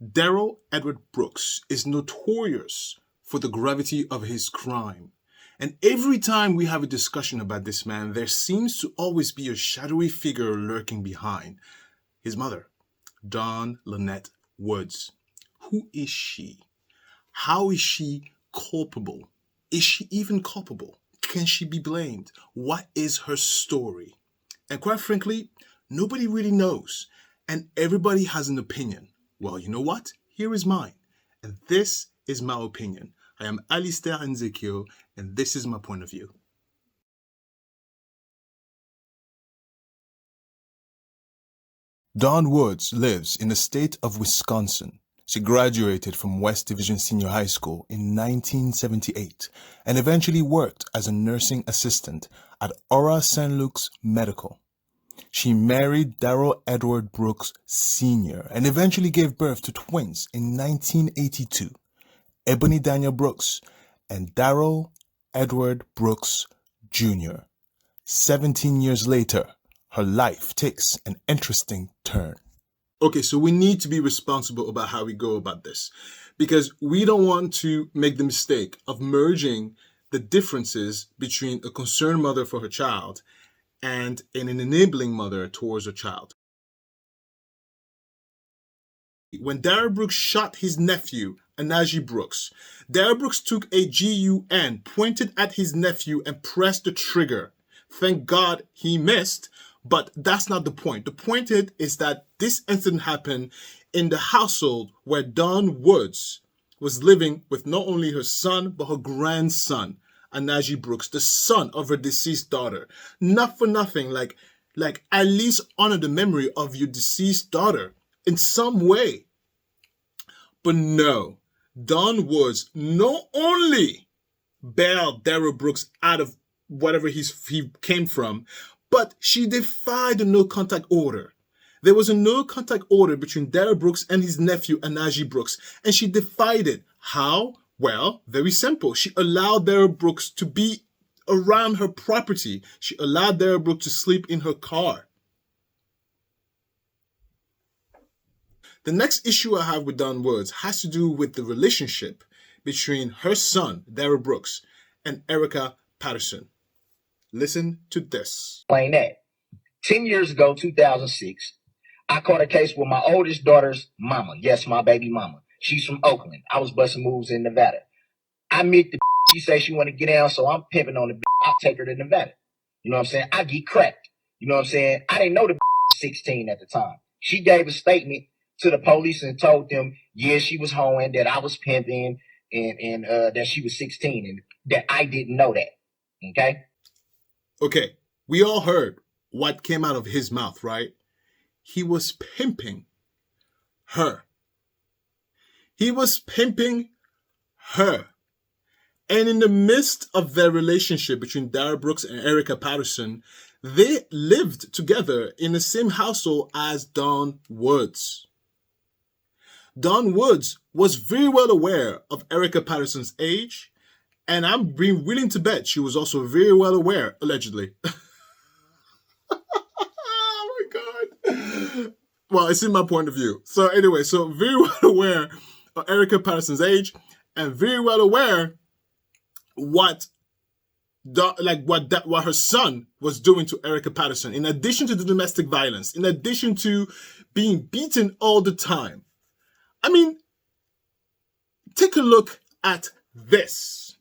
Darrell Edward Brooks is notorious for the gravity of his crime. And every time we have a discussion about this man, there seems to always be a shadowy figure lurking behind. His mother, Dawn Lynette Woods. Who is she? How is she culpable? Is she even culpable? Can she be blamed? What is her story? And quite frankly, nobody really knows. And everybody has an opinion. Well, you know what? Here is mine. And this is my opinion. I am Alistair Nzekio, and this is my point of view. Dawn Woods lives in the state of Wisconsin. She graduated from West Division Senior High School in 1978 and eventually worked as a nursing assistant at Aura St. Luke's Medical. She married Darrell Edward Brooks Sr. and eventually gave birth to twins in 1982, Ebony Daniel Brooks and Darrell Edward Brooks Jr. 17 years later, her life takes an interesting turn. Okay, so we need to be responsible about how we go about this because we don't want to make the mistake of merging the differences between a concerned mother for her child and an enabling mother towards her child. When Darrell Brooks shot his nephew, Anaji Brooks, Darrell Brooks took a gun, pointed at his nephew, and pressed the trigger. Thank God he missed, but that's not the point. The point is that this incident happened in the household where Dawn Woods was living with not only her son, but her grandson, Anaji Brooks, the son of her deceased daughter. Not for nothing, like at least honor the memory of your deceased daughter in some way. But no, Dawn Woods not only bailed Darrell Brooks out of whatever he came from, but she defied the no contact order. There was a no contact order between Darrell Brooks and his nephew Anaji Brooks, and she defied it. How? Well, very simple. She allowed Darrell Brooks to be around her property. She allowed Darrell Brooks to sleep in her car. The next issue I have with Dawn Woods has to do with the relationship between her son, Darrell Brooks, and Erica Patterson. Listen to this. Explain that. 10 years ago, 2006, I caught a case with my oldest daughter's mama. Yes, my baby mama. She's from Oakland. I was busting moves in Nevada. I meet the she says she want to get down, so I'm pimping on the I'll take her to Nevada. You know what I'm saying? I get cracked. You know what I'm saying? I didn't know the 16 at the time. She gave a statement to the police and told them, yeah, she was hoeing, that I was pimping, and that she was 16, and that I didn't know that. Okay? Okay, we all heard what came out of his mouth, right? He was pimping her. He was pimping her. And in the midst of their relationship between Darrell Brooks and Erica Patterson, they lived together in the same household as Dawn Woods. Dawn Woods was very well aware of Erica Patterson's age, and I'm being willing to bet she was also very well aware, allegedly. Oh my God. Well, it's in my point of view. So anyway, so very well aware of Erica Patterson's age and very well aware what her son was doing to Erica Patterson, in addition to the domestic violence, in addition to being beaten all the time. I mean, take a look at this.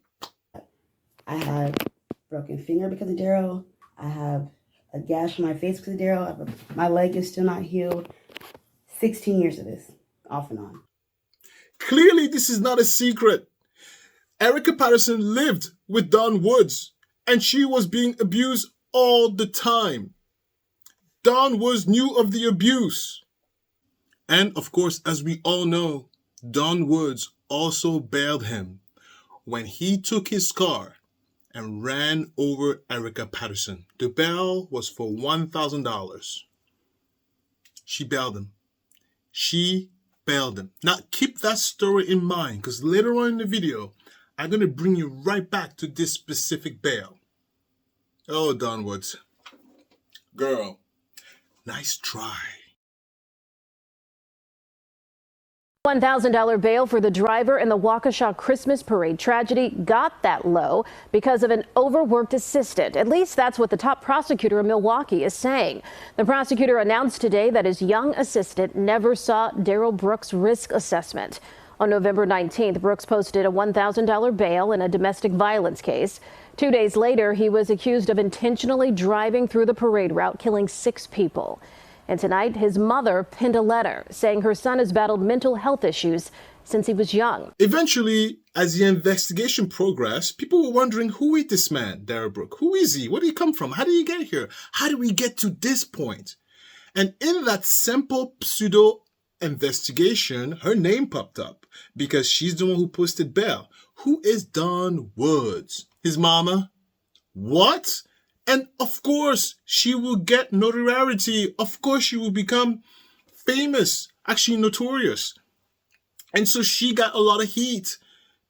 I have broken finger because of Darrell. I have a gash on my face because of Darrell. My leg is still not healed. 16 years of this, off and on. Clearly, this is not a secret. Erica Patterson lived with Dawn Woods, and she was being abused all the time. Dawn Woods knew of the abuse. And of course, as we all know, Dawn Woods also bailed him when he took his car and ran over Erica Patterson. The bail was for $1,000. She bailed him. She bailed him. Now, keep that story in mind, because later on in the video, I'm going to bring you right back to this specific bail. Oh, Dawn Woods. Girl, nice try. $1,000 bail for the driver in the Waukesha Christmas parade tragedy got that low because of an overworked assistant. At least that's what the top prosecutor in Milwaukee is saying. The prosecutor announced today that his young assistant never saw Darrell Brooks' risk assessment. On November 19th, Brooks posted a $1,000 bail in a domestic violence case. 2 days later, he was accused of intentionally driving through the parade route, killing 6 people. And tonight, his mother penned a letter saying her son has battled mental health issues since he was young. Eventually, as the investigation progressed, people were wondering, who is this man, Darrell Brook? Who is he? Where did he come from? How did he get here? How did we get to this point? And in that simple pseudo investigation, her name popped up because she's the one who posted bail. Who is Dawn Woods? His mama? What? And of course, she will get notoriety. Of course, she will become famous, actually notorious. And so she got a lot of heat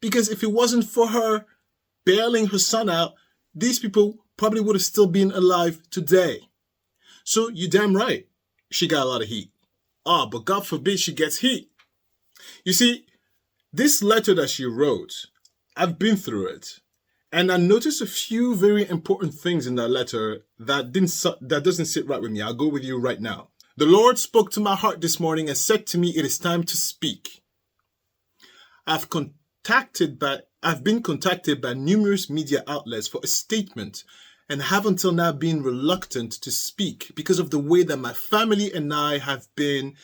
because if it wasn't for her bailing her son out, these people probably would have still been alive today. So you're damn right, she got a lot of heat. But God forbid she gets heat. You see, this letter that she wrote, I've been through it. And I noticed a few very important things in that letter that doesn't sit right with me. I'll go with you right now. The Lord spoke to my heart this morning and said to me, it is time to speak. I've been contacted by numerous media outlets for a statement and have until now been reluctant to speak because of the way that my family and I have been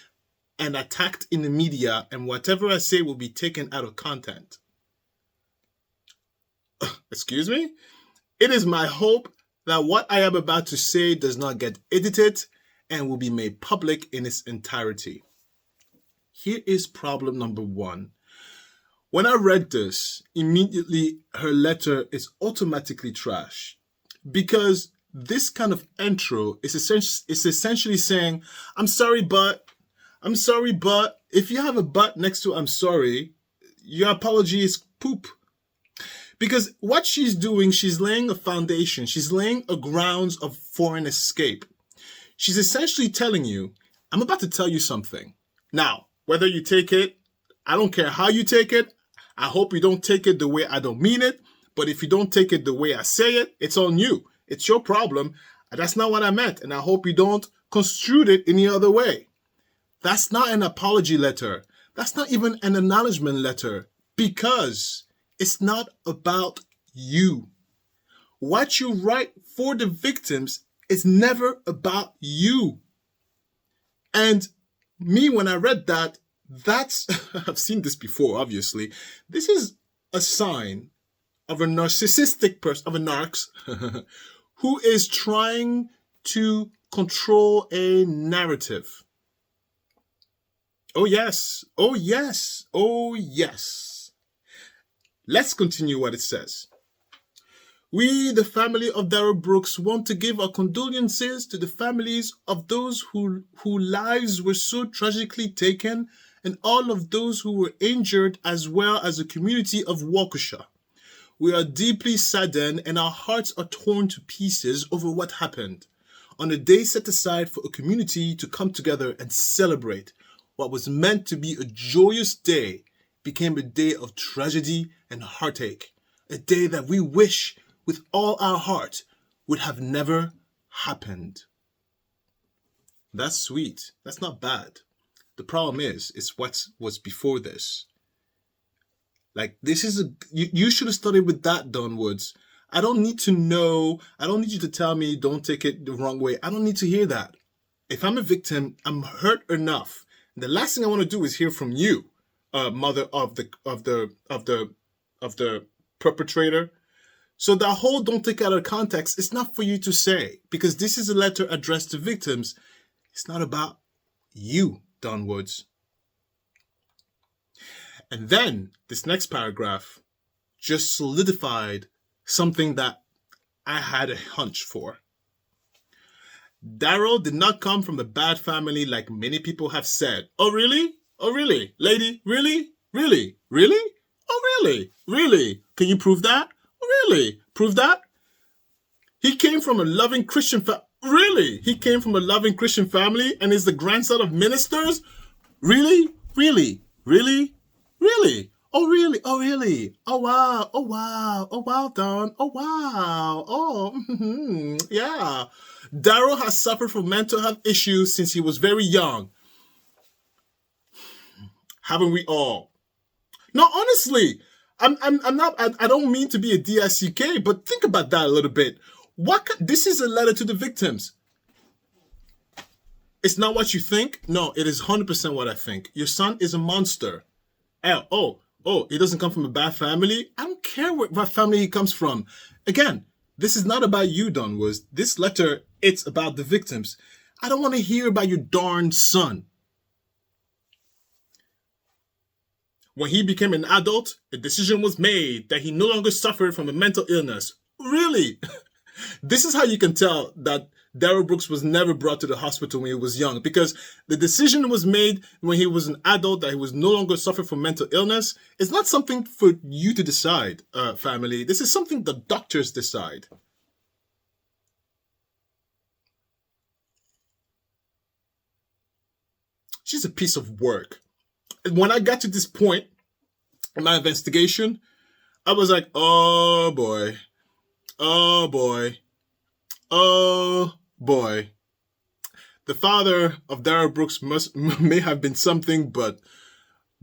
attacked in the media, and whatever I say will be taken out of content. Excuse me? It is my hope that what I am about to say does not get edited and will be made public in its entirety. Here is problem number 1. When I read this, immediately her letter is automatically trash because this kind of intro is essentially saying, I'm sorry, but if you have a but next to I'm sorry, your apology is poop. Because what she's doing, she's laying a foundation. She's laying a grounds for an escape. She's essentially telling you, I'm about to tell you something. Now, whether you take it, I don't care how you take it. I hope you don't take it the way I don't mean it. But if you don't take it the way I say it, it's on you. It's your problem. That's not what I meant. And I hope you don't construe it any other way. That's not an apology letter. That's not even an acknowledgement letter because it's not about you. What you write for the victims is never about you. And me, when I read that, I've seen this before, obviously. This is a sign of a narcissistic person, of a narcs, who is trying to control a narrative. Oh yes, oh yes, oh yes. Let's continue what it says. We, the family of Darrell Brooks, want to give our condolences to the families of those whose lives were so tragically taken and all of those who were injured, as well as the community of Waukesha. We are deeply saddened and our hearts are torn to pieces over what happened. On a day set aside for a community to come together and celebrate, what was meant to be a joyous day became a day of tragedy and heartache, a day that we wish with all our heart would have never happened. That's sweet. That's not bad. The problem is what was before this. Like, this is you should have started with that, Dawn Woods. I don't need to know. I don't need you to tell me don't take it the wrong way. I don't need to hear that. If I'm a victim, I'm hurt enough. The last thing I want to do is hear from you, mother of the perpetrator. So that whole don't take out of context, it's not for you to say, because this is a letter addressed to victims. It's not about you, Dawn Woods. And then this next paragraph just solidified something that I had a hunch for. Darrell did not come from a bad family like many people have said. Oh, really? Oh, really? Lady, really? Really? Really? Oh, really? Really? Can you prove that? Oh, really? Prove that? He came from a loving Christian family. Really? He came from a loving Christian family and is the grandson of ministers? Really? Really? Really? Really? Oh, really? Oh, really? Oh, wow. Oh, wow. Oh, wow, Don. Oh, wow. Oh, yeah. Darrell has suffered from mental health issues since he was very young. Haven't we all? No, honestly, I'm not. I don't mean to be a DICK, but think about that a little bit. This is a letter to the victims. It's not what you think. No, it is 100% what I think. Your son is a monster. Oh, he doesn't come from a bad family. I don't care what family he comes from. Again, this is not about you, Don Woods. This letter, it's about the victims. I don't want to hear about your darn son. When he became an adult, a decision was made that he no longer suffered from a mental illness. Really? This is how you can tell that Darrell Brooks was never brought to the hospital when he was young, because the decision was made when he was an adult that he was no longer suffering from mental illness. It's not something for you to decide, family. This is something the doctors decide. She's a piece of work. When I got to this point in my investigation, I was like, oh boy, oh boy, oh boy. The father of Darrell Brooks may have been something, but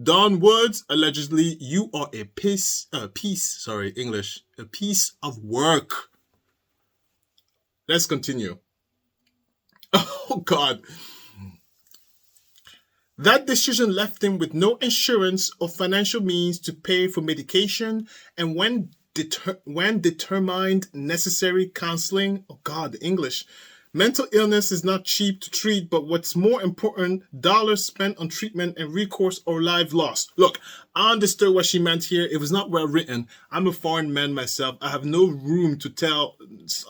Don Woods, allegedly, you are a piece of work. Let's continue. Oh God. That decision left him with no insurance or financial means to pay for medication, and when determined necessary counseling, oh God, the English. Mental illness is not cheap to treat, but what's more important, dollars spent on treatment and recourse or life lost. Look, I understood what she meant here. It was not well written. I'm a foreign man myself. I have no room to tell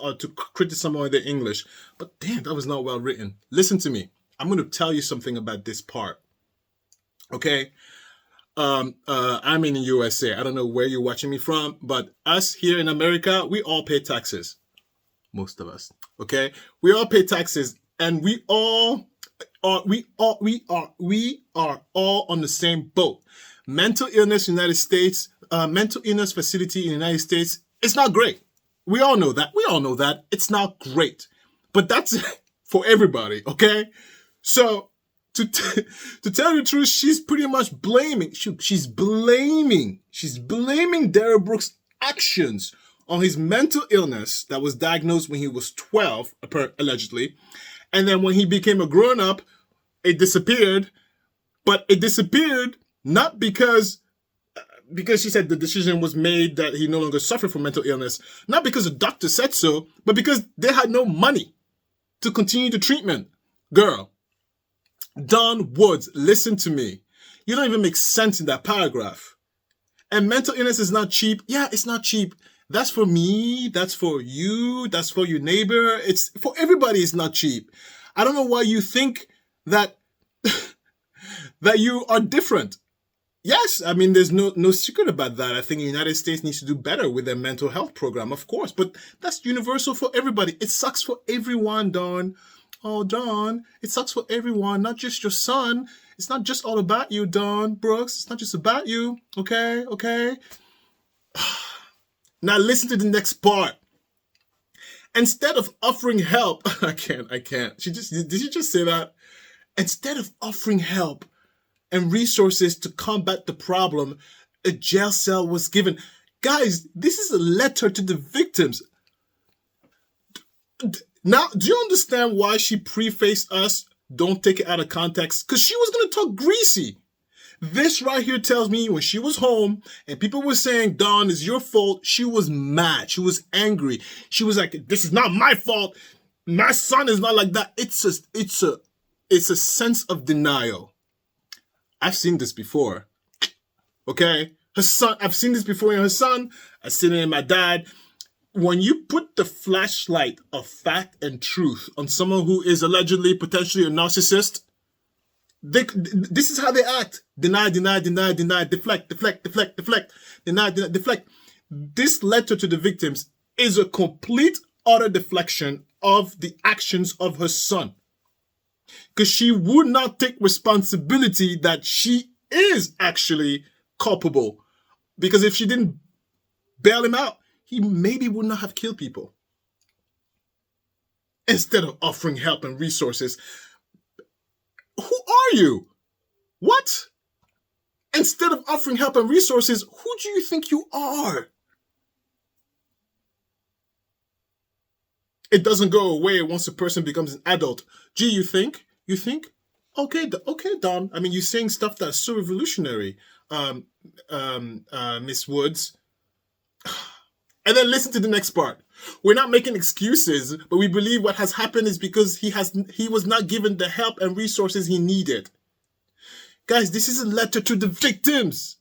or to criticize someone with their English. But damn, that was not well written. Listen to me. I'm going to tell you something about this part. Okay? I'm in the USA. I don't know where you're watching me from, but us here in America, we all pay taxes. Most of us. Okay? We all pay taxes, and we are all on the same boat. Mental illness in the United States, mental illness facility in the United States, it's not great. We all know that. We all know that. It's not great. But that's for everybody, okay? So, to tell you the truth, she's pretty much blaming. She's blaming Darrell Brooks' actions on his mental illness that was diagnosed when he was 12, allegedly. And then when he became a grown-up, it disappeared. But it disappeared not because she said the decision was made that he no longer suffered from mental illness. Not because the doctor said so, but because they had no money to continue the treatment. Girl, Don Woods, listen to me. You don't even make sense in that paragraph. And mental illness is not cheap. Yeah, it's not cheap. That's for me. That's for you. That's for your neighbor. It's for everybody. It's not cheap. I don't know why you think that that you are different. Yes, I mean, there's no secret about that. I think the United States needs to do better with their mental health program, of course. But that's universal for everybody. It sucks for everyone, Don. Oh, Don, it sucks for everyone, not just your son. It's not just all about you, Don Brooks. It's not just about you. Okay? Okay? Now listen to the next part. Instead of offering help, I can't. Did she just say that? Instead of offering help and resources to combat the problem, a jail cell was given. Guys, this is a letter to the victims. Now, do you understand why she prefaced us? Don't take it out of context. Because she was going to talk greasy. This right here tells me when she was home and people were saying, Dawn, it's your fault, she was mad. She was angry. She was like, this is not my fault. My son is not like that. It's a sense of denial. I've seen this before. Okay? Her son, I've seen this before in her son. I've seen it in my dad. When you put the flashlight of fact and truth on someone who is allegedly, potentially a narcissist, this is how they act. Deny, deflect, deny, deflect. This letter to the victims is a complete, utter deflection of the actions of her son. Because she would not take responsibility that she is actually culpable. Because if she didn't bail him out, he maybe would not have killed people. Instead of offering help and resources, who are you? What? Instead of offering help and resources, who do you think you are? It doesn't go away once a person becomes an adult. Gee, you think? You think? Okay, Don. I mean, you're saying stuff that's so revolutionary, Miss Woods. And then listen to the next part. We're not making excuses, but we believe what has happened is because he was not given the help and resources he needed. Guys, this is a letter to the victims.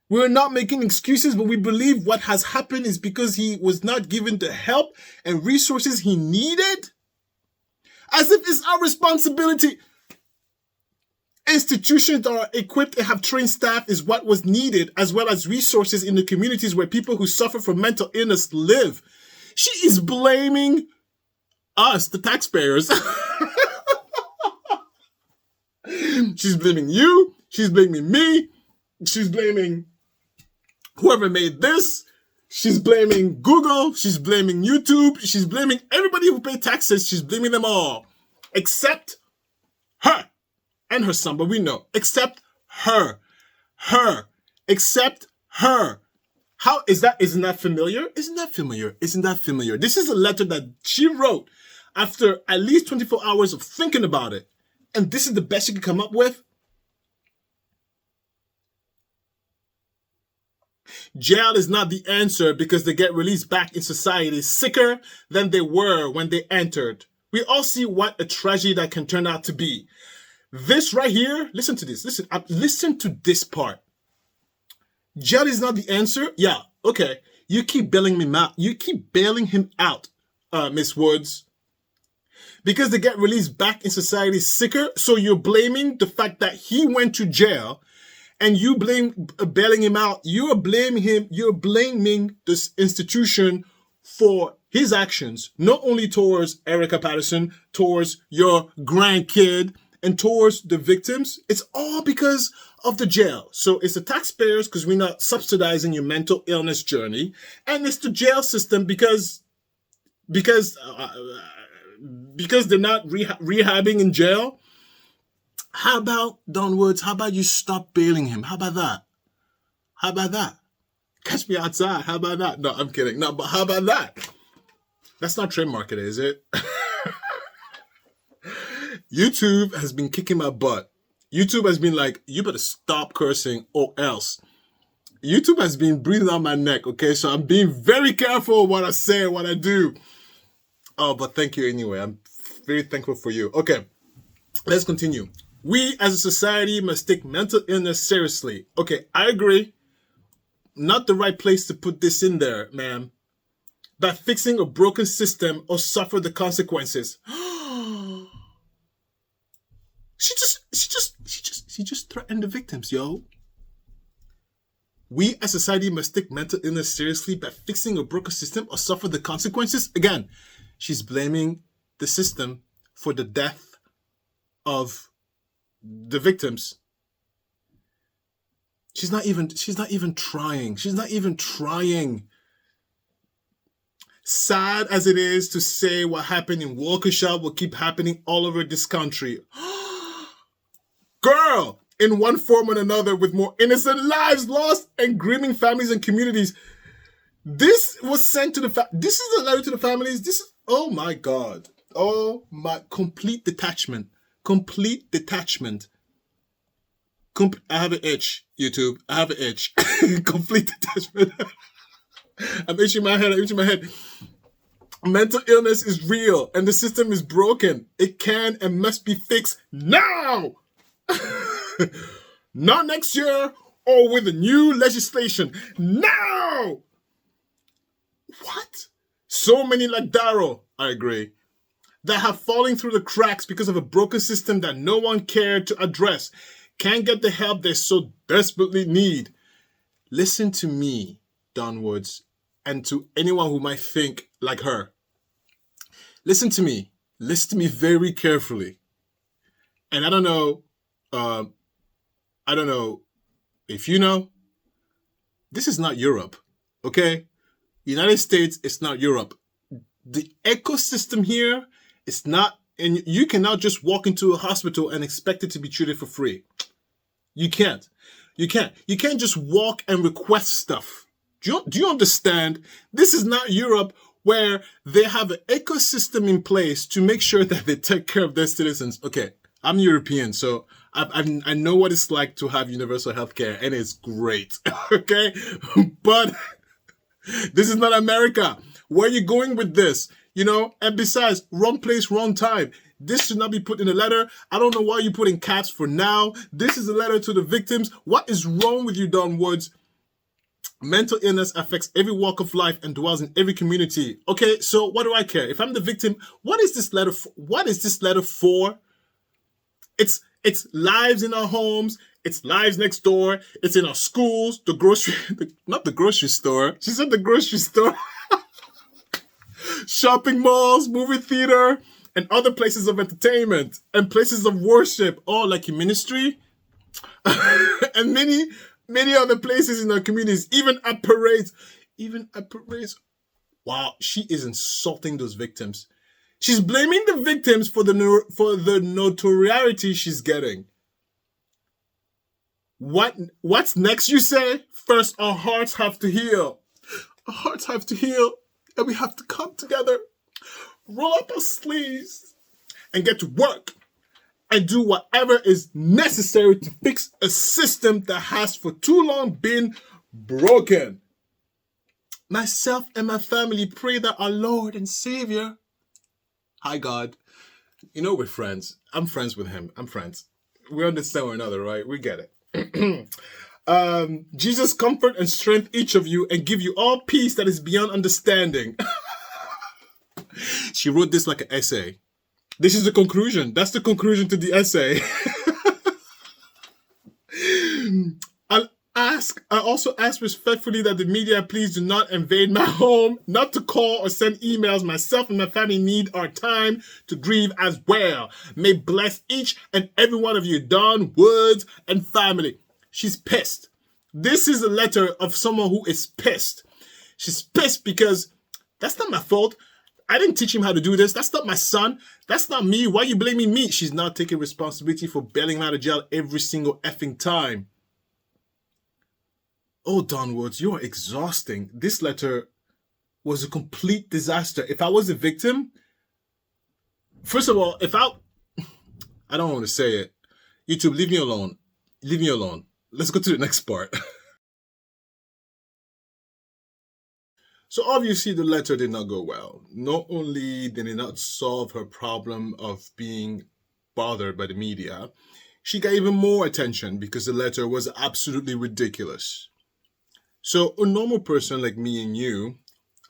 We're not making excuses, but we believe what has happened is because he was not given the help and resources he needed. As if it's our responsibility. Institutions that are equipped and have trained staff is what was needed, as well as resources in the communities where people who suffer from mental illness live. She is blaming us, the taxpayers. She's blaming you. She's blaming me. She's blaming whoever made this. She's blaming Google. She's blaming YouTube. She's blaming everybody who paid taxes. She's blaming them all. Except her and her son. But we know. Except her. Her. Except her. How is that? Isn't that familiar? Isn't that familiar? Isn't that familiar? This is a letter that she wrote after at least 24 hours of thinking about it. And this is the best you can come up with? Jail is not the answer because they get released back in society sicker than they were when they entered. We all see what a tragedy that can turn out to be. This right here, listen to this. Listen to this part. Jail is not the answer? Yeah, okay. You keep bailing him out. You keep bailing him out, Miss Woods. Because they get released back in society sicker, so you're blaming the fact that he went to jail, and you blame bailing him out. You're blaming him. You're blaming this institution for his actions, not only towards Erica Patterson, towards your grandkid, and towards the victims. It's all because of the jail. So it's the taxpayers because we're not subsidizing your mental illness journey, and it's the jail system because they're not rehabbing in jail. How about, Don Woods, how about you stop bailing him? How about that? How about that? Catch me outside. How about that? No, I'm kidding. No, but how about that? That's not trademark, is it? YouTube has been kicking my butt. YouTube has been like, you better stop cursing or else. YouTube has been breathing on my neck, okay? So I'm being very careful what I say and what I do. Oh, but thank you anyway. I'm very thankful for you. Okay, let's continue. We as a society must take mental illness seriously. Okay, I agree. Not the right place to put this in there, ma'am. By fixing a broken system or suffer the consequences. She just threatened the victims, yo. We as a society must take mental illness seriously by fixing a broken system or suffer the consequences. Again, she's blaming the system for the death of the victims. She's not even trying. She's not even trying. Sad as it is to say what happened in Waukesha will keep happening all over this country. Girl, in one form or another, with more innocent lives lost and grieving families and communities. This was sent to this is a letter to the families. This is, oh my God. Oh my, complete detachment. Complete detachment. I have an itch, YouTube. I have an itch. Complete detachment. I'm itching my head. Mental illness is real and the system is broken. It can and must be fixed now. Not next year or with a new legislation. Now! What? So many like Darrell, I agree, that have fallen through the cracks because of a broken system that no one cared to address, can't get the help they so desperately need. Listen to me, Don Woods, and to anyone who might think like her. Listen to me. Listen to me very carefully. And I don't know I don't know if you know, this is not Europe, okay? United States, it's not Europe. The ecosystem here is not, and you cannot just walk into a hospital and expect it to be treated for free. You can't. You can't. You can't just walk and request stuff. Do you understand? This is not Europe where they have an ecosystem in place to make sure that they take care of their citizens. Okay, I'm European, so I know what it's like to have universal health care, and it's great, okay? But this is not America. Where are you going with this? You know, and besides, wrong place, wrong time. This should not be put in a letter. I don't know why you put in caps for now. This is a letter to the victims. What is wrong with you, Don Woods? Mental illness affects every walk of life and dwells in every community. Okay, so what do I care? If I'm the victim, what is this letter for? What is this letter for? It's lives in our homes. It's lives next door. It's in our schools, the grocery, not the grocery store. She said the grocery store. Shopping malls, movie theater, and other places of entertainment and places of worship, all like in ministry, and many other places in our communities, even at parades. Wow, she is insulting those victims. She's blaming the victims for the notoriety she's getting. What's next, you say? First, our hearts have to heal. Our hearts have to heal, and we have to come together, roll up our sleeves, and get to work, and do whatever is necessary to fix a system that has for too long been broken. Myself and my family pray that our Lord and Savior, hi God, you know we're friends. I'm friends with him. I'm friends. We understand one another, right? We get it. Jesus comfort and strength each of you and give you all peace that is beyond understanding. She wrote this like an essay. This is the conclusion. That's the conclusion to the essay. I also ask respectfully that the media please do not invade my home, not to call or send emails. Myself and my family need our time to grieve as well. May bless each and every one of you, Don Woods and family. She's pissed. This is a letter of someone who is pissed. She's pissed because that's not my fault. I didn't teach him how to do this. That's not my son. That's not me. Why are you blaming me? She's not taking responsibility for bailing him out of jail every single effing time. Oh, Don Woods, you are exhausting. This letter was a complete disaster. If I was a victim, first of all, I don't want to say it. YouTube, leave me alone. Leave me alone. Let's go to the next part. So obviously the letter did not go well. Not only did it not solve her problem of being bothered by the media, she got even more attention because the letter was absolutely ridiculous. So a normal person like me and you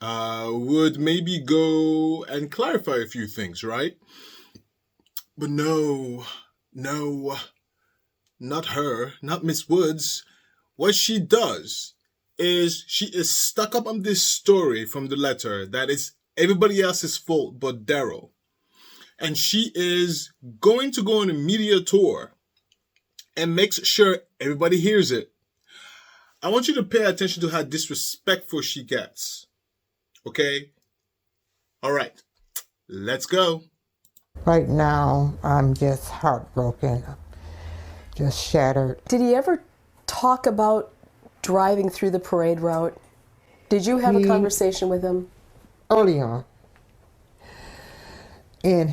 would maybe go and clarify a few things, right? But no, not her, not Miss Woods. What she does is she is stuck up on this story from the letter that is everybody else's fault but Darrell. And she is going to go on a media tour and makes sure everybody hears it. I want you to pay attention to how disrespectful she gets. Okay? All right. Let's go. Right now, I'm just heartbroken, just shattered. Did he ever talk about driving through the parade route? Did you have a conversation with him? Early on. And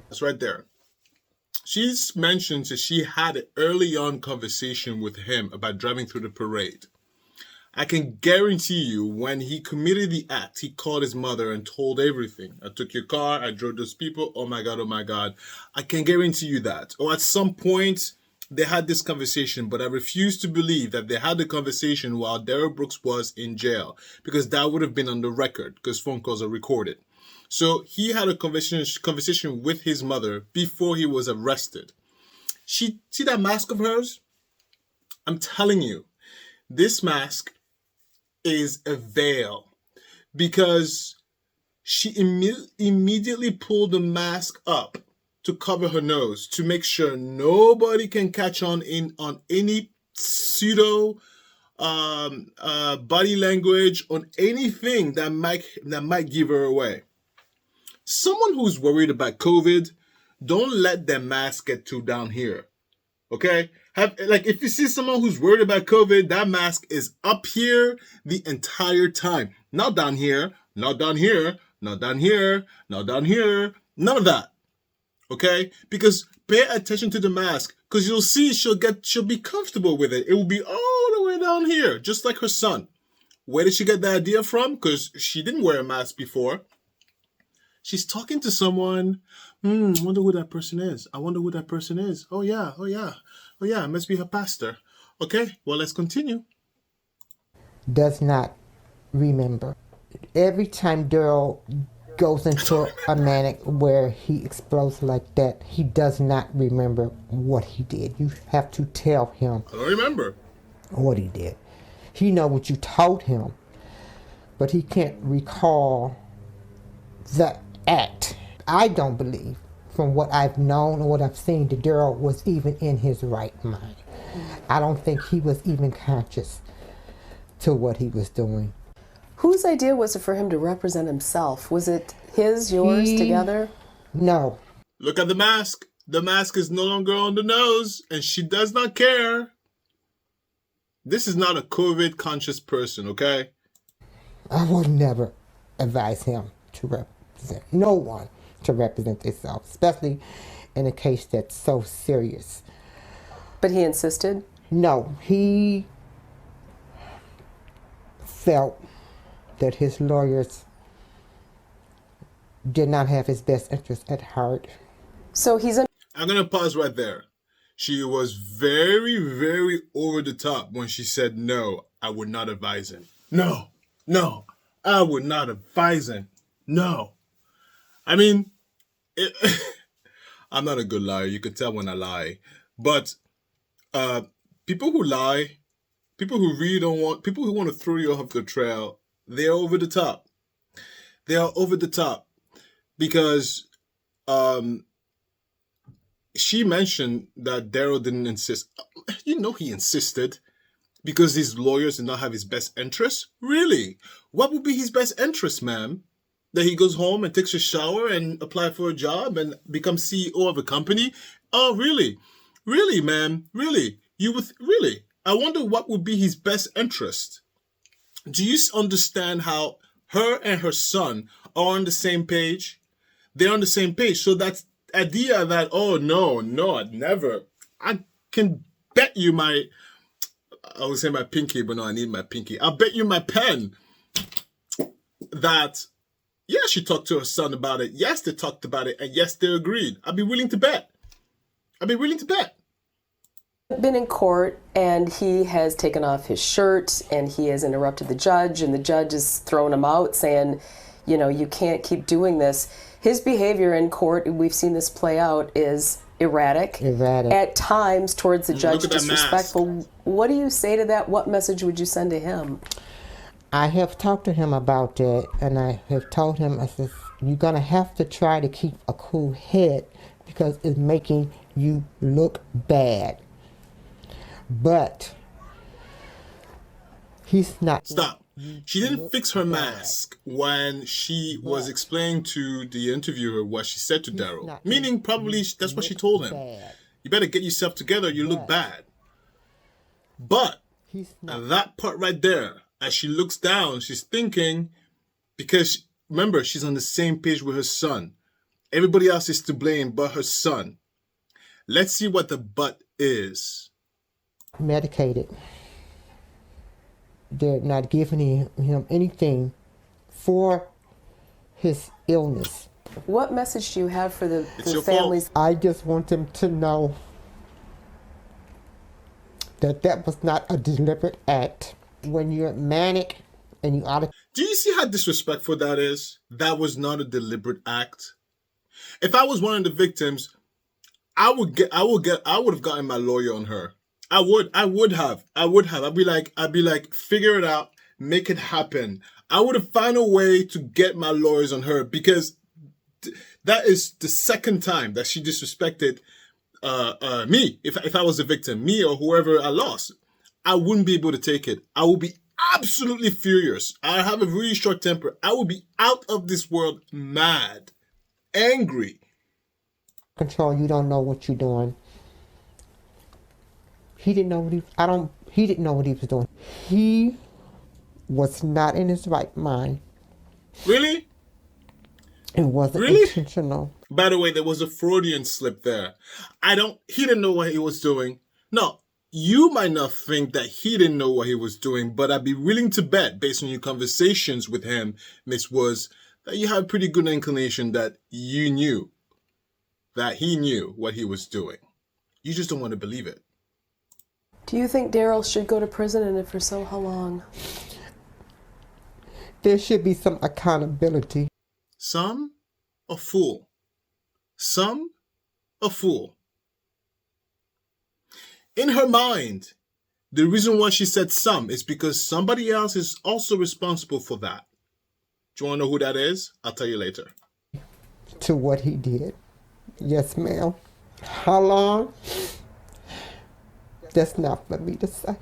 That's right there. She's mentioned that she had an early on conversation with him about driving through the parade. I can guarantee you when he committed the act, he called his mother and told everything. I took your car, I drove those people, oh my God. I can guarantee you that. Or at some point, they had this conversation, but I refuse to believe that they had the conversation while Darrell Brooks was in jail, because that would have been on the record, because phone calls are recorded. So he had a conversation with his mother before he was arrested. See that mask of hers? I'm telling you, this mask is a veil, because she immediately pulled the mask up to cover her nose to make sure nobody can catch on any pseudo body language, on anything that might give her away. Someone who's worried about COVID, don't let their mask get too down here. Okay? If you see someone who's worried about COVID, that mask is up here the entire time. Not down here, not down here, not down here, not down here. None of that. Okay? Because pay attention to the mask, because you'll see she'll be comfortable with it. It will be all the way down here, just like her son. Where did she get the idea from? Because she didn't wear a mask before. She's talking to someone. I wonder who that person is. I wonder who that person is. Oh yeah, it must be her pastor. Okay, well, let's continue. Does not remember. Every time Darrell goes into a manic where he explodes like that, he does not remember what he did. You have to tell him. I don't remember what he did. He know what you told him, but he can't recall the act. I don't believe, from what I've known or what I've seen, that Darrell was even in his right mind. I don't think he was even conscious to what he was doing. Whose idea was it for him to represent himself? Was it his, yours, together? No. Look at the mask. The mask is no longer on the nose, and she does not care. This is not a COVID conscious person, okay? I would never advise him to represent, no one to represent themselves, especially in a case that's so serious. But he insisted? No, he felt that his lawyers did not have his best interest at heart. So I'm going to pause right there. She was very, very over the top when she said, no, I would not advise him. No, I would not advise him. No. I mean, I'm not a good liar. You can tell when I lie. But people who lie, people who really don't want, people who want to throw you off the trail, they're over the top. They are over the top because she mentioned that Darrell didn't insist. You know he insisted because his lawyers did not have his best interest. Really? What would be his best interest, ma'am? That he goes home and takes a shower and apply for a job and become CEO of a company? Oh, really? Really, ma'am? Really? Really? I wonder what would be his best interest. Do you understand how her and her son are on the same page? They're on the same page. So that's idea that, oh, no, I'd never. I can bet you I would say my pinky, but no, I need my pinky. I'll bet you my pen that, yes, she talked to her son about it. Yes, they talked about it. And yes, they agreed. I'd be willing to bet. Been in court and he has taken off his shirt and he has interrupted the judge and the judge is throwing him out saying, you can't keep doing this. His behavior in court, we've seen this play out, is erratic. At times towards the judge, disrespectful. What do you say to that? What message would you send to him? I have talked to him about that, and I have told him, I said, you're going to have to try to keep a cool head because it's making you look bad. But he's not. Stop. She didn't fix her mask when she was explaining to the interviewer what she said to Darrell. Meaning probably that's what she told him. You better get yourself together, you look bad. But that part right there, as she looks down, she's thinking, because remember, she's on the same page with her son. Everybody else is to blame but her son. Let's see what the but is. Medicated. They're not giving him anything for his illness. What message do you have for the families? I just want them to know that was not a deliberate act. When you're manic and you out of... Do you see how disrespectful that is? That was not a deliberate act. If I was one of the victims, I would have gotten my lawyer on her. I would have. I'd be like, figure it out, make it happen. I would have found a way to get my lawyers on her because That is the second time that she disrespected me. If I was the victim, me or whoever I lost, I wouldn't be able to take it. I would be absolutely furious. I have a really short temper. I would be out of this world, mad, angry. Control, you don't know what you're doing. He didn't know what he didn't know what he was doing. He was not in his right mind. Really? It wasn't Really? intentional. By the way, there was a Freudian slip there. He didn't know what he was doing. No, you might not think that he didn't know what he was doing, but I'd be willing to bet, based on your conversations with him, Miss Woods, that you have a pretty good inclination that you knew, that he knew what he was doing. You just don't want to believe it. Do you think Darrell should go to prison, and if so, how long? There should be some accountability. Some? A fool. Some? A fool. In her mind, the reason why she said some is because somebody else is also responsible for that. Do you want to know who that is? I'll tell you later. To what he did. Yes, ma'am. How long? That's not for me to say.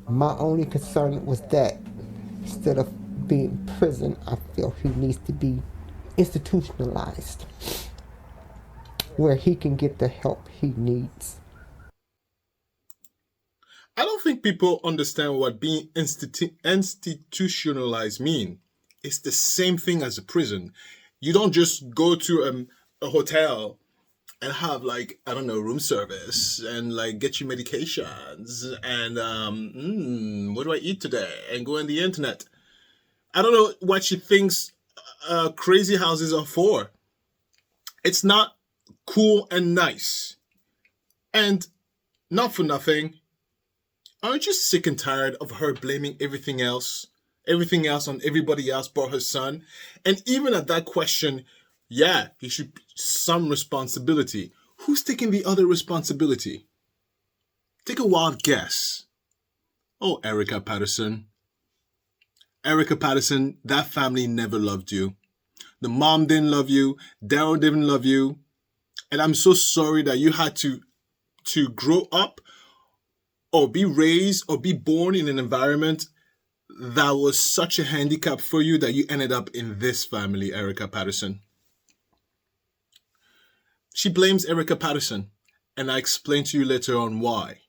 My only concern was that instead of being in prison, I feel he needs to be institutionalized where he can get the help he needs. I don't think people understand what being institutionalized mean. It's the same thing as a prison. You don't just go to a hotel and have, like, I don't know, room service and like get your medications and what do I eat today and go on the internet. I don't know what she thinks crazy houses are for. It's not cool and nice. And not for nothing, aren't you sick and tired of her blaming everything else on everybody else but her son? And even at that question, yeah, he should some responsibility. Who's taking the other responsibility? Take a wild guess. Oh, Erica Patterson. Erica Patterson, that family never loved you. The mom didn't love you. Darrell didn't love you. And I'm so sorry that you had to grow up or be raised or be born in an environment that was such a handicap for you that you ended up in this family, Erica Patterson. She blames Erica Patterson, and I explain to you later on why.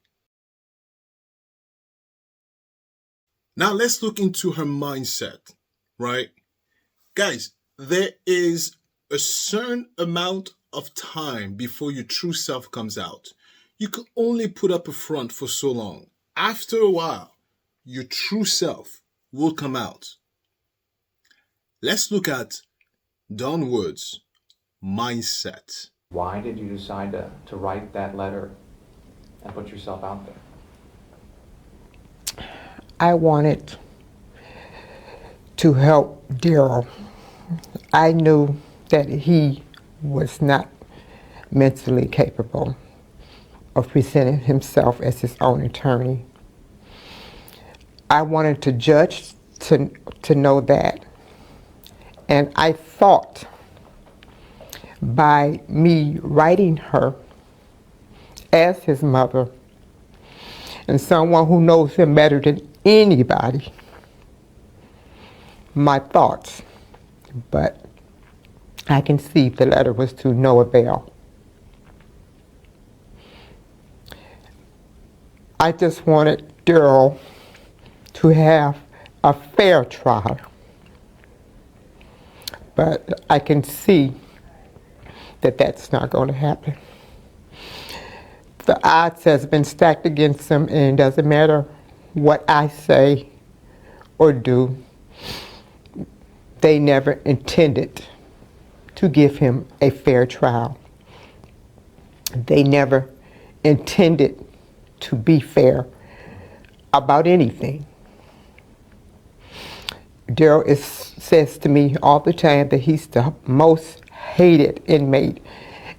Now let's look into her mindset, right? Guys, there is a certain amount of time before your true self comes out. You can only put up a front for so long. After a while, your true self will come out. Let's look at Dawn Wood's mindset. Why did you decide to write that letter and put yourself out there? I wanted to help Darrell. I knew that he was not mentally capable of presenting himself as his own attorney. I wanted the judge to know that. And I thought by me writing her as his mother and someone who knows him better than anybody, my thoughts, but I can see the letter was to no avail. I just wanted Darrell to have a fair trial, but I can see that that's not going to happen. The odds has been stacked against him, and it doesn't matter what I say or do. They never intended to give him a fair trial. They never intended to be fair about anything. Darrell says to me all the time that he's the most hated inmate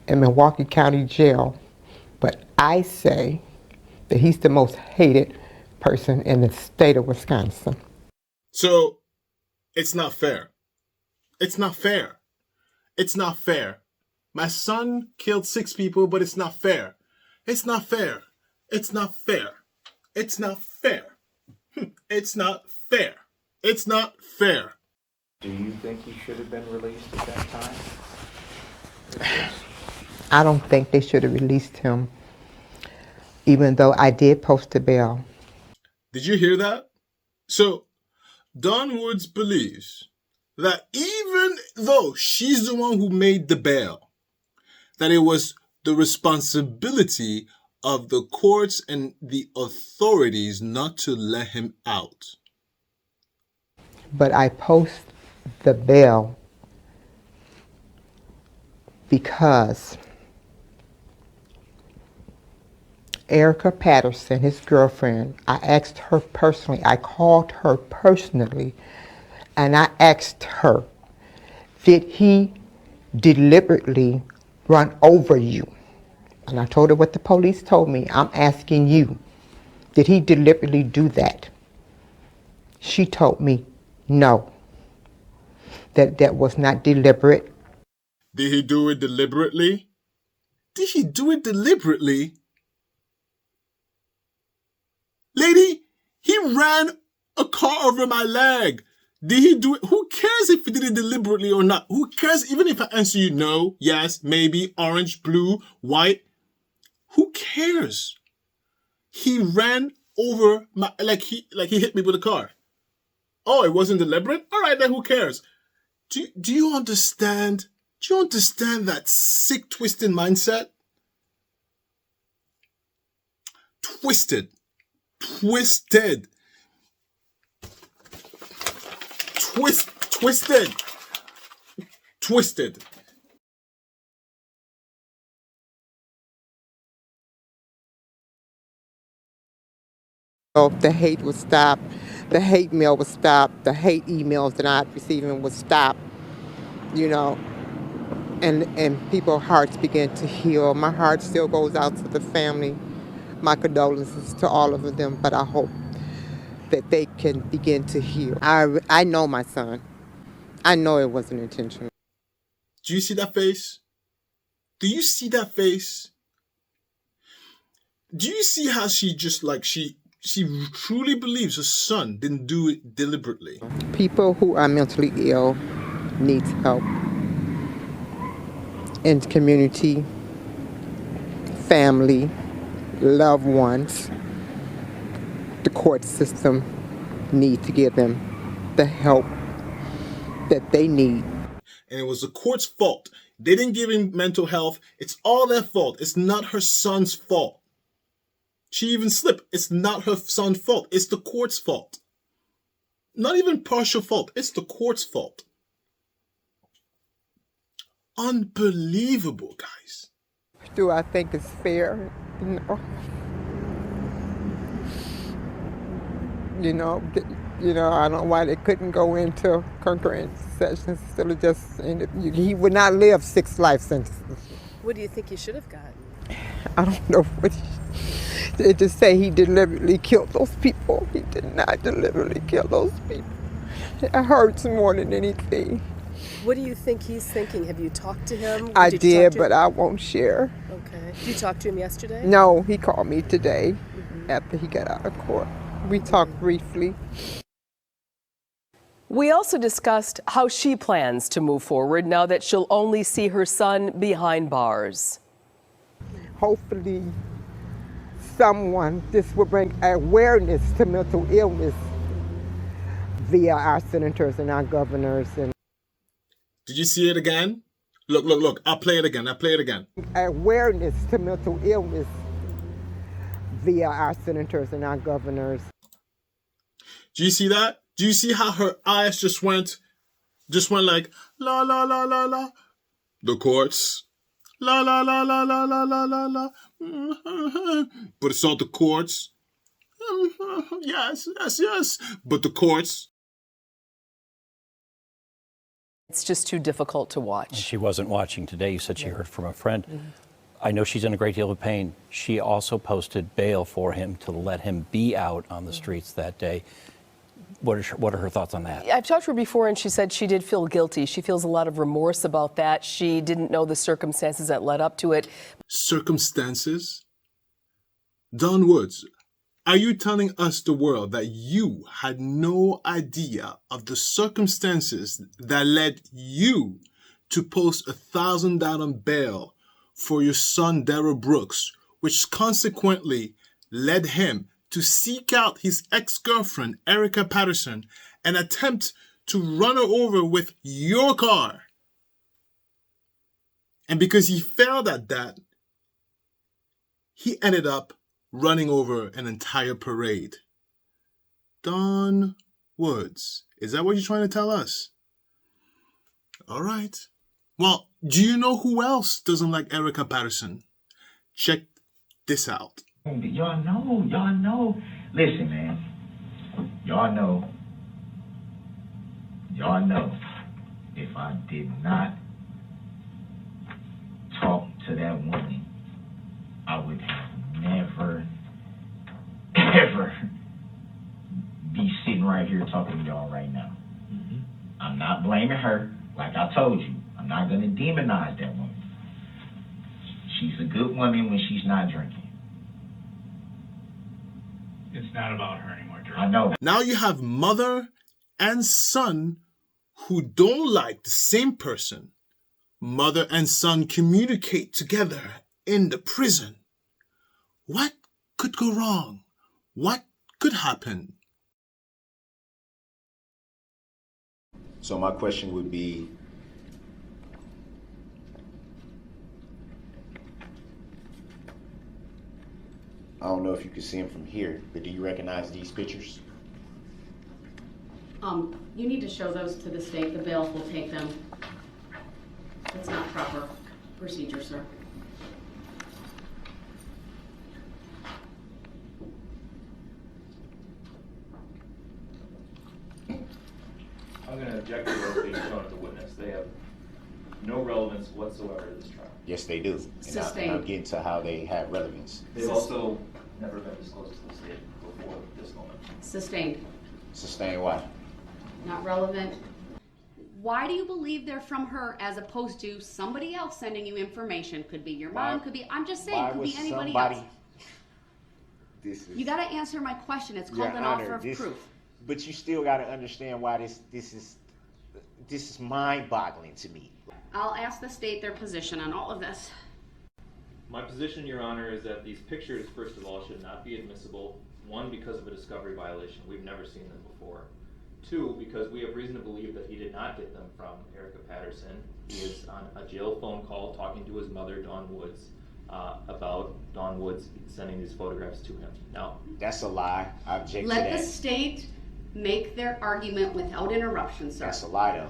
in Milwaukee County Jail, but I say that he's the most hated person in the state of Wisconsin. So, it's not fair. It's not fair. It's not fair. My son killed 6 people, but it's not fair. It's not fair. It's not fair. It's not fair. It's not fair. It's not fair. Do you think he should have been released at that time? I don't think they should have released him, even though I did post a bail. Did you hear that? So, Dawn Woods believes that even though she's the one who made the bail, that it was the responsibility of the courts and the authorities not to let him out. But I post the bail because Erica Patterson, his girlfriend, I asked her personally, I called her personally, and I asked her, did he deliberately run over you? And I told her what the police told me. I'm asking you, did he deliberately do that? She told me, no, that was not deliberate. Did he do it deliberately? Did he do it deliberately? Lady, he ran a car over my leg. Did he do it? Who cares if he did it deliberately or not? Who cares even if I answer you no, yes, maybe, orange, blue, white? Who cares? He ran over my, like he hit me with a car. Oh, it wasn't deliberate? All right, then who cares? Do you understand? Do you understand that sick, twisted mindset? Twisted. Twisted. Twisted. Twisted. So the hate would stop, the hate mail would stop, the hate emails that I'd receiving would stop, you know, and people's hearts begin to heal. My heart still goes out to the family. My condolences to all of them, but I hope that they can begin to heal. I know my son. I know it wasn't intentional. Do you see that face? Do you see that face? Do you see how she just like, she truly believes her son didn't do it deliberately? People who are mentally ill need help. In the community, family, loved ones, the court system need to give them the help that they need. And it was the court's fault. They didn't give him mental health. It's all their fault. It's not her son's fault. She even slipped. It's not her son's fault. It's the court's fault. Not even partial fault. It's the court's fault. Unbelievable, guys. Do I think it's fair? No. You know, I don't know why they couldn't go into concurrent sessions instead of just, he would not live 6 life sentences. What do you think he should have gotten? I don't know what they just say he deliberately killed those people. He did not deliberately kill those people. It hurts more than anything. What do you think he's thinking? Have you talked to him? I did, but I won't share. Okay. Did you talk to him yesterday? No, he called me today after he got out of court. We talked briefly. We also discussed how she plans to move forward now that she'll only see her son behind bars. Hopefully, this will bring awareness to mental illness via our senators and our governors. And did you see it again? Look. I'll play it again. awareness to mental illness via our senators and our governors. Do you see that? Do you see how her eyes just went like, la, la, la, la, la. The courts. La, la, la, la, la, la, la, la, la. But it's all the courts. Yes. But the courts. It's just too difficult to watch. She wasn't watching today. You said she heard from a friend. Mm-hmm. I know she's in a great deal of pain. She also posted bail for him to let him be out on the streets that day. what are her thoughts on that? I've talked to her before, and she said she did feel guilty. She feels a lot of remorse about that. She didn't know the circumstances that led up to it. Circumstances? Don Woods, are you telling us, the world, that you had no idea of the circumstances that led you to post $1,000 bail for your son, Darrell Brooks, which consequently led him to seek out his ex-girlfriend, Erica Patterson, and attempt to run her over with your car? And because he failed at that, he ended up running over an entire parade. Don Woods, is that what you're trying to tell us? All right. Well, do you know who else doesn't like Erica Patterson? Check this out. Y'all know. Listen, man. Y'all know. If I did not talk to that woman, I would have never, ever be sitting right here talking to y'all right now. I'm not blaming her. Like I told you, I'm not going to demonize that woman. She's a good woman when she's not drinking. It's not about her anymore, Drew. I know. Now you have mother and son who don't like the same person. Mother and son communicate together in the prison. What could go wrong? What could happen? So my question would be, I don't know if you can see them from here, but do you recognize these pictures? You need to show those to the state. The bailiff will take them. It's not proper procedure, sir. I'm going to object to those being shown as a witness. They have no relevance whatsoever to this trial. Yes, they do. Sustained. And I'll get into how they have relevance. They've also never been disclosed to the state before this moment. Sustained. Sustain why? Not relevant. Why do you believe they're from her as opposed to somebody else sending you information? Could be your mom, could be, I'm just saying, could be anybody else. You got to answer my question. It's called an offer of proof. But you still got to understand why this is mind-boggling to me. I'll ask the state their position on all of this. My position, Your Honor, is that these pictures, first of all, should not be admissible. One, because of a discovery violation. We've never seen them before. Two, because we have reason to believe that he did not get them from Erica Patterson. He is on a jail phone call talking to his mother, Dawn Woods, about Dawn Woods sending these photographs to him. Now, that's a lie. I object to that. Let the state make their argument without interruption, sir. That's a lie, though.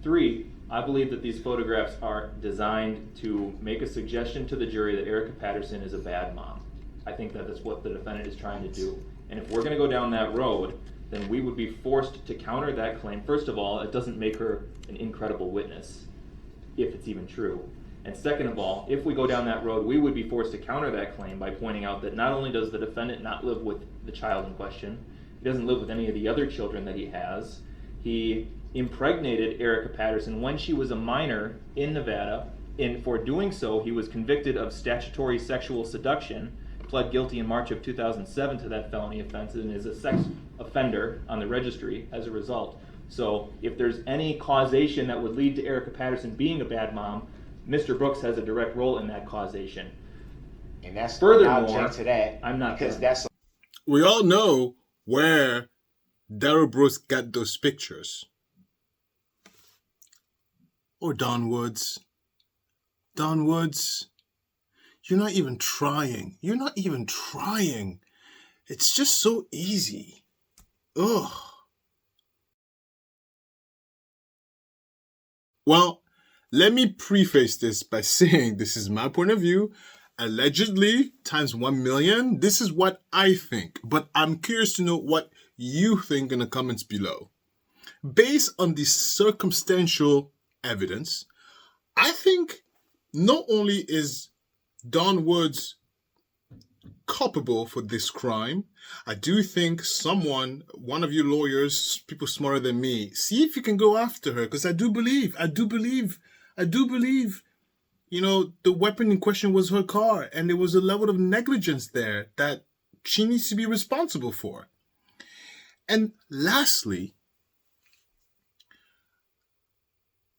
three, I believe that these photographs are designed to make a suggestion to the jury that Erica Patterson is a bad mom. I think that that's what the defendant is trying to do. And if we're going to go down that road, then we would be forced to counter that claim. First of all, it doesn't make her an incredible witness, if it's even true. And second of all, if we go down that road, we would be forced to counter that claim by pointing out that not only does the defendant not live with the child in question, he doesn't live with any of the other children that he has. He impregnated Erica Patterson when she was a minor in Nevada, and for doing so, he was convicted of statutory sexual seduction, pled guilty in March of 2007 to that felony offense, and is a sex offender on the registry as a result. So if there's any causation that would lead to Erica Patterson being a bad mom, Mr. Brooks has a direct role in that causation. And that's furthermore, to that, I'm not because that's. We all know where Darrell Brooks got those pictures. Or Don Woods. Don Woods, you're not even trying. You're not even trying. It's just so easy. Ugh. Well, let me preface this by saying this is my point of view. Allegedly, times 1 million. This is what I think. But I'm curious to know what you think in the comments below. Based on the circumstantial evidence, I think not only is Don Woods culpable for this crime. I do think one of you lawyers, people smarter than me, see if you can go after her, because I do believe, the weapon in question was her car, and there was a level of negligence there that she needs to be responsible for. And lastly,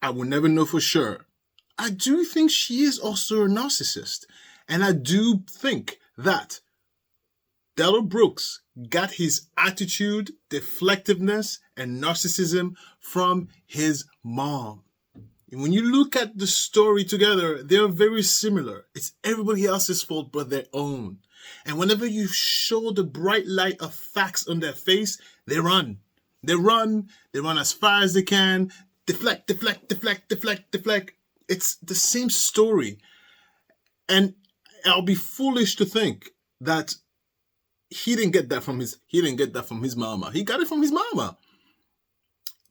I will never know for sure, I do think she is also a narcissist. And I do think that Darrell Brooks got his attitude, deflectiveness, and narcissism from his mom. And when you look at the story together, they're very similar. It's everybody else's fault but their own. And whenever you show the bright light of facts on their face, they run. They run as far as they can, deflect. It's the same story. And I'll be foolish to think that he didn't get that from his mama. He got it from his mama.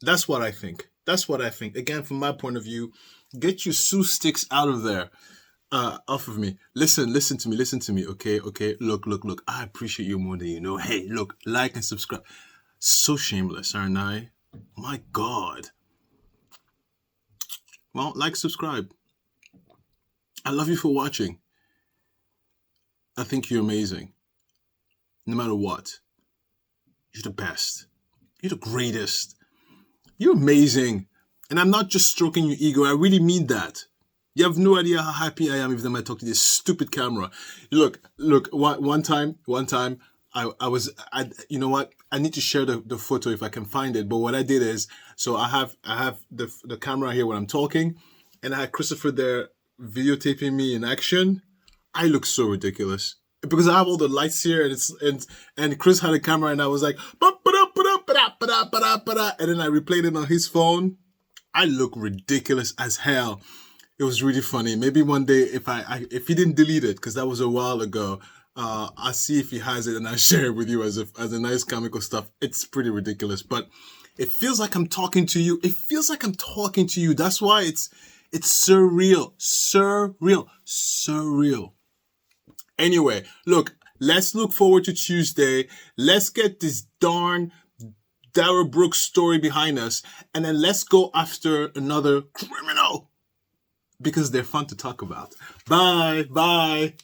That's what I think. Again, from my point of view, get your Sue sticks out of there, off of me. Listen to me. Okay. Look. I appreciate you more than you know. Hey, look, like and subscribe. So shameless, aren't I? My God. Well, like, subscribe. I love you for watching. I think you're amazing. No matter what. You're the best. You're the greatest. You're amazing. And I'm not just stroking your ego. I really mean that. You have no idea how happy I am every time I talk to this stupid camera. Look, one time, you know what? I need to share the photo if I can find it. But what I did is, so I have the camera here when I'm talking, and I had Christopher there videotaping me in action. I look so ridiculous because I have all the lights here, and Chris had a camera, and I was like, and then I replayed it on his phone. I look ridiculous as hell. It was really funny. Maybe one day, if he didn't delete it, because that was a while ago, I'll see if he has it and I'll share it with you as a nice comical stuff. It's pretty ridiculous, but it feels like I'm talking to you. That's why it's surreal. Anyway, look, let's look forward to Tuesday. Let's get this darn Darrell Brooks story behind us, and then let's go after another criminal, because they're fun to talk about. Bye.